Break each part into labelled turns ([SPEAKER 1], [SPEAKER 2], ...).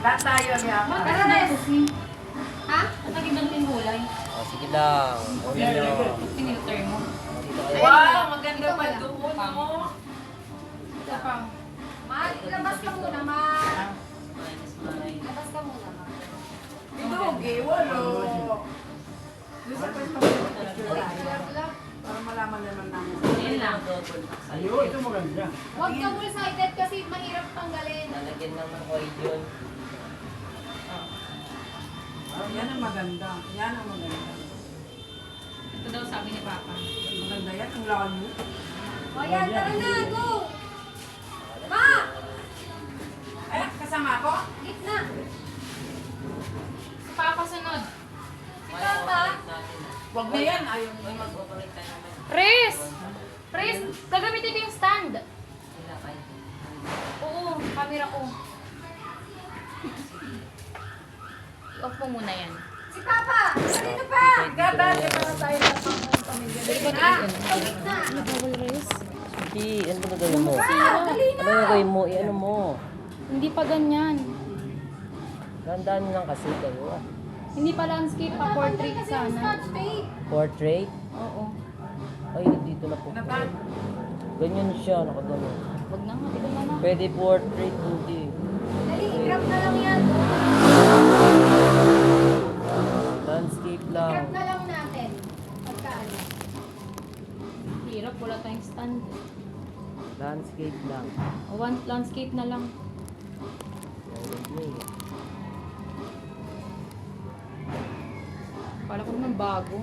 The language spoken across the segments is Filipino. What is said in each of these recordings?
[SPEAKER 1] Lahat tayo, Miyama.
[SPEAKER 2] Tara na, ha? Naging ng kulay.
[SPEAKER 3] Oh, sige lang. Uwi nyo.
[SPEAKER 2] Sinilter mo.
[SPEAKER 3] Dito kayo.
[SPEAKER 1] Wow, maganda pa doon, no?
[SPEAKER 2] Ito pa.
[SPEAKER 4] Ma, labas ka muna, ma. Labas ka muna, ma.
[SPEAKER 1] Binugi, walo. Doon sa pwesto ko,
[SPEAKER 4] Wala.
[SPEAKER 1] para malaman naman namin.
[SPEAKER 2] Yan lang.
[SPEAKER 5] Ayun, ito maganda.
[SPEAKER 4] Huwag ka excited kasi mahirap tanggalin.
[SPEAKER 3] Lalagyan naman ko yun.
[SPEAKER 1] Yan ang maganda. Yan ang maganda.
[SPEAKER 2] Ito daw sabi ni Papa.
[SPEAKER 1] Maganda yan, ang lalo.
[SPEAKER 4] O yan, tara na, go! Ma!
[SPEAKER 1] Ay, kasama ako?
[SPEAKER 4] Gitna!
[SPEAKER 2] Si Papa sunod.
[SPEAKER 4] Si Papa!
[SPEAKER 1] Wag na yan, ayaw mo.
[SPEAKER 2] Pres! Pres! Gagamitin ko yung stand. Oo, camera ko. I-off mo muna yan.
[SPEAKER 4] Si Papa! Kanino pa?
[SPEAKER 1] Gata, di ba na tayo lahat ng pamilya?
[SPEAKER 4] Ah, ikaw gitna!
[SPEAKER 3] Hindi, ano ba gagawin mo?
[SPEAKER 4] Ah, dali
[SPEAKER 3] Ano
[SPEAKER 4] na!
[SPEAKER 3] gagawin mo? Ano mo?
[SPEAKER 2] Hindi pa ganyan.
[SPEAKER 3] Gandaan lang kasi kayo.
[SPEAKER 2] Hindi pa landscape pa, portrait
[SPEAKER 4] Kasi yung
[SPEAKER 2] sana.
[SPEAKER 4] scotch tape.
[SPEAKER 3] Portrait?
[SPEAKER 2] Oo.
[SPEAKER 3] Ay, dito na po.
[SPEAKER 1] Natan,
[SPEAKER 3] Ganyan siya, nakagano.
[SPEAKER 2] Wag na nga, ito na na.
[SPEAKER 3] Pwede portrait, hindi.
[SPEAKER 4] Dali, i-grab na lang yan.
[SPEAKER 3] Landscape
[SPEAKER 4] I-grab
[SPEAKER 3] lang.
[SPEAKER 4] na lang natin. Pagkaano.
[SPEAKER 2] Hirap, wala tayong stand.
[SPEAKER 3] Landscape lang.
[SPEAKER 2] O, one landscape na lang. Kala ko naman bago.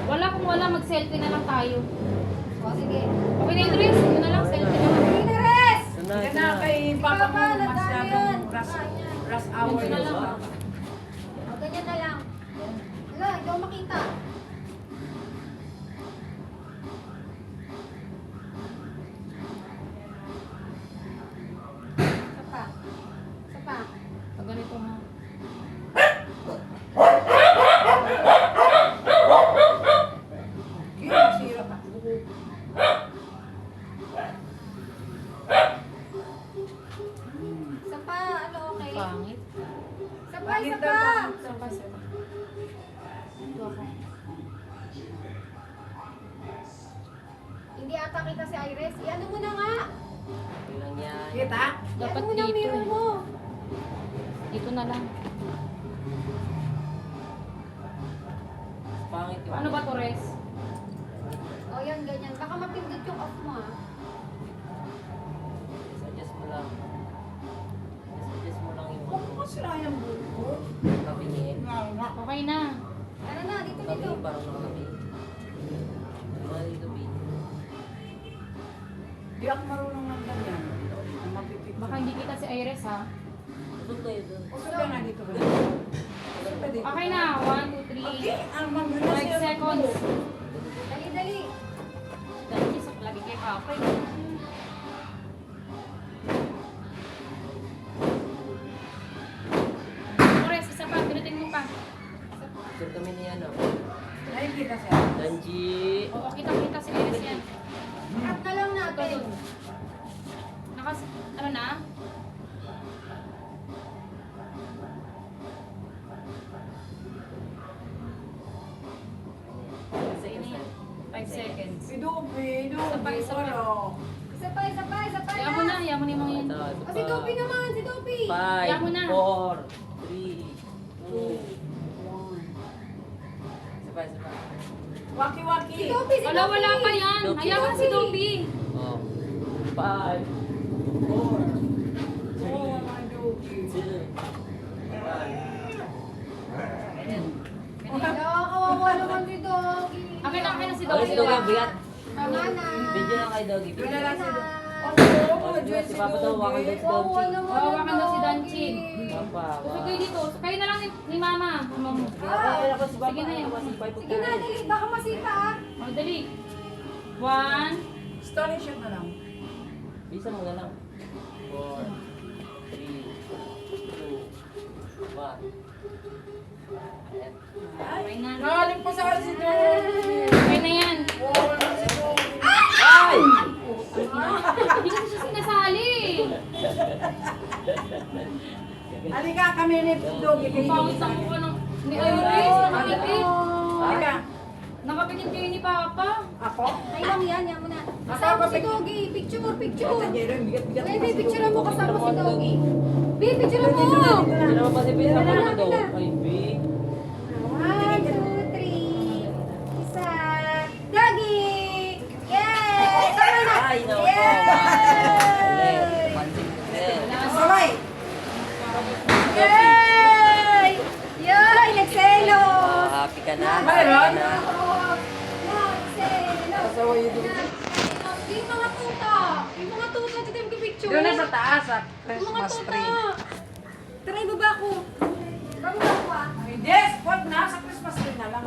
[SPEAKER 2] Wala kung wala, mag-selfie na lang tayo.
[SPEAKER 4] O, sige.
[SPEAKER 2] Okay na yung dress, yun na lang, selfie na lang.
[SPEAKER 4] Pinares!
[SPEAKER 3] Ito na,
[SPEAKER 1] yan
[SPEAKER 3] ito
[SPEAKER 1] na
[SPEAKER 3] na.
[SPEAKER 1] kay Papa mo,
[SPEAKER 4] Papa, nadaan
[SPEAKER 1] masyadong
[SPEAKER 4] yan.
[SPEAKER 1] rush hour.
[SPEAKER 2] Ganyan na lang.
[SPEAKER 4] O, ganyan na lang. Wala, hindi ako makita. Isa pa. Isa pa.
[SPEAKER 2] Pag ganito nga.
[SPEAKER 1] Sira pa.
[SPEAKER 4] Isa pa. Ano, okay?
[SPEAKER 2] Pangit.
[SPEAKER 4] Isa pa, isa pa.
[SPEAKER 2] Sapa, sapa. Ito ako.
[SPEAKER 4] Hindi ata kita si Iris. Ano mo na nga?
[SPEAKER 3] Okay lang yan.
[SPEAKER 1] Kita?
[SPEAKER 2] Dapat
[SPEAKER 4] Ano mo na ang
[SPEAKER 2] dito
[SPEAKER 4] mirror
[SPEAKER 2] eh.
[SPEAKER 4] mo?
[SPEAKER 2] Dito na lang.
[SPEAKER 3] Pangit yun.
[SPEAKER 2] Ano ba to, Res?
[SPEAKER 4] O, yan, ganyan. Baka mapindot yung off mo, ah.
[SPEAKER 3] Suggest mo lang. Suggest mo lang yung
[SPEAKER 1] Huwag mo sila yung buko.
[SPEAKER 3] kabingin.
[SPEAKER 2] Okay na.
[SPEAKER 4] Ano na, dito, dito.
[SPEAKER 3] Kabingin, parang nakakabingin. Mga dito, bin.
[SPEAKER 1] Di ako marunong ng ganyan. Ang mapipit.
[SPEAKER 2] Baka hindi kita si Iris, ha?
[SPEAKER 3] Doon kayo doon.
[SPEAKER 1] Gusto ka na dito ba?
[SPEAKER 2] Okay na. 1, 2, 3.
[SPEAKER 1] Okay, ang mga
[SPEAKER 2] 5 seconds.
[SPEAKER 4] Dali, dali.
[SPEAKER 2] Dahil sa lagi kay Papa. eh. Res, isa pa. Pinutin mo pa.
[SPEAKER 3] Sir kami niya, no?
[SPEAKER 1] Nakikita siya.
[SPEAKER 3] Danji!
[SPEAKER 2] Oo, kita-kita si Iris yan.
[SPEAKER 4] Cut na lang
[SPEAKER 2] Ito
[SPEAKER 4] natin.
[SPEAKER 2] dun. Nakas... Ano na? Sige na yan. 5 seconds.
[SPEAKER 1] Pidupi,
[SPEAKER 2] Isa pa, isa pa.
[SPEAKER 4] Isa pa, isa pa, isa pa.
[SPEAKER 2] Kaya mo na, kaya mo na yung mga yan.
[SPEAKER 3] Ito, ito
[SPEAKER 4] O, si Dopi naman, si Dopi.
[SPEAKER 3] 5,
[SPEAKER 2] Yan mo na.
[SPEAKER 3] 4, 3, 2, isa pa, isa pa.
[SPEAKER 1] Waki-waki.
[SPEAKER 4] Si Dopi, si
[SPEAKER 2] Wala,
[SPEAKER 4] Dopi.
[SPEAKER 2] wala pa yan.
[SPEAKER 3] Dopi.
[SPEAKER 2] Hayaan mo na si Dopi.
[SPEAKER 3] Oh. 5, 4,
[SPEAKER 1] Oh, mga Dopi.
[SPEAKER 3] 2, 1.
[SPEAKER 4] Hello, kawawa naman si Doggy.
[SPEAKER 2] Akin na si
[SPEAKER 3] Okay,
[SPEAKER 2] Dopi.
[SPEAKER 3] si Doggy, ang bigat.
[SPEAKER 4] Tama na.
[SPEAKER 3] Video lang kay Doggy.
[SPEAKER 1] Doon na lang si Dopi.
[SPEAKER 4] na.
[SPEAKER 1] Oh, Diyos
[SPEAKER 3] Si Papa daw, wakan daw si
[SPEAKER 4] Kawawa
[SPEAKER 3] Doggy.
[SPEAKER 4] naman
[SPEAKER 2] Kawawa
[SPEAKER 4] ang
[SPEAKER 2] ka daw si
[SPEAKER 4] Doggy.
[SPEAKER 2] Danchig.
[SPEAKER 3] Papa,
[SPEAKER 2] Tusok kayo dito. Kayo na lang ni Mama.
[SPEAKER 3] Kaya ako si Papa.
[SPEAKER 2] Sige na yan.
[SPEAKER 4] Sige na, dali. Baka masita, ah.
[SPEAKER 2] Oh, dali. 1.
[SPEAKER 1] Story shot na lang.
[SPEAKER 3] Bisa mo na lang. 4, 3, 2, 1. Ayan.
[SPEAKER 2] Okay na.
[SPEAKER 1] Nakalim pa sa si Dopi.
[SPEAKER 2] Okay na yan.
[SPEAKER 1] Oh, si Dopi.
[SPEAKER 3] Ay!
[SPEAKER 2] Hindi ko siya sinasali.
[SPEAKER 1] Halika kami ni Dogi.
[SPEAKER 2] Pangit ang mukha ng... Ni Iris, nakapikit.
[SPEAKER 1] Halika.
[SPEAKER 2] Nakapikit kayo ni Papa.
[SPEAKER 1] Ako?
[SPEAKER 4] Ay lang yan, yan mo na. Kasama si Doggy. Picture, picture.
[SPEAKER 1] Bigat-bigat.
[SPEAKER 4] Ay, may picture mo kasama si Doggy. Bi, picture mo.
[SPEAKER 3] Hindi naman pa si Pete. Ako naman daw. Ay, B.
[SPEAKER 4] 1, 2, 3. Isa. Doggy! Yay! Tama na!
[SPEAKER 3] Ay, naku po.
[SPEAKER 4] Yay!
[SPEAKER 3] Pansin ko din.
[SPEAKER 1] Sabay.
[SPEAKER 4] Yay! Yay! Nagselos!
[SPEAKER 3] Happy ka na.
[SPEAKER 1] Mayroon?
[SPEAKER 4] Nagselos!
[SPEAKER 1] Kasaway yun dito.
[SPEAKER 4] Yung mga tuta! Yung mga tuta, dito yung picture.
[SPEAKER 1] Doon na sa taas at
[SPEAKER 4] Yung mga
[SPEAKER 1] Christmas
[SPEAKER 4] tuta!
[SPEAKER 1] tree.
[SPEAKER 4] Tara, ibaba ko. Ibaba ko ah.
[SPEAKER 1] Yes, wag na. Sa Christmas tree na lang.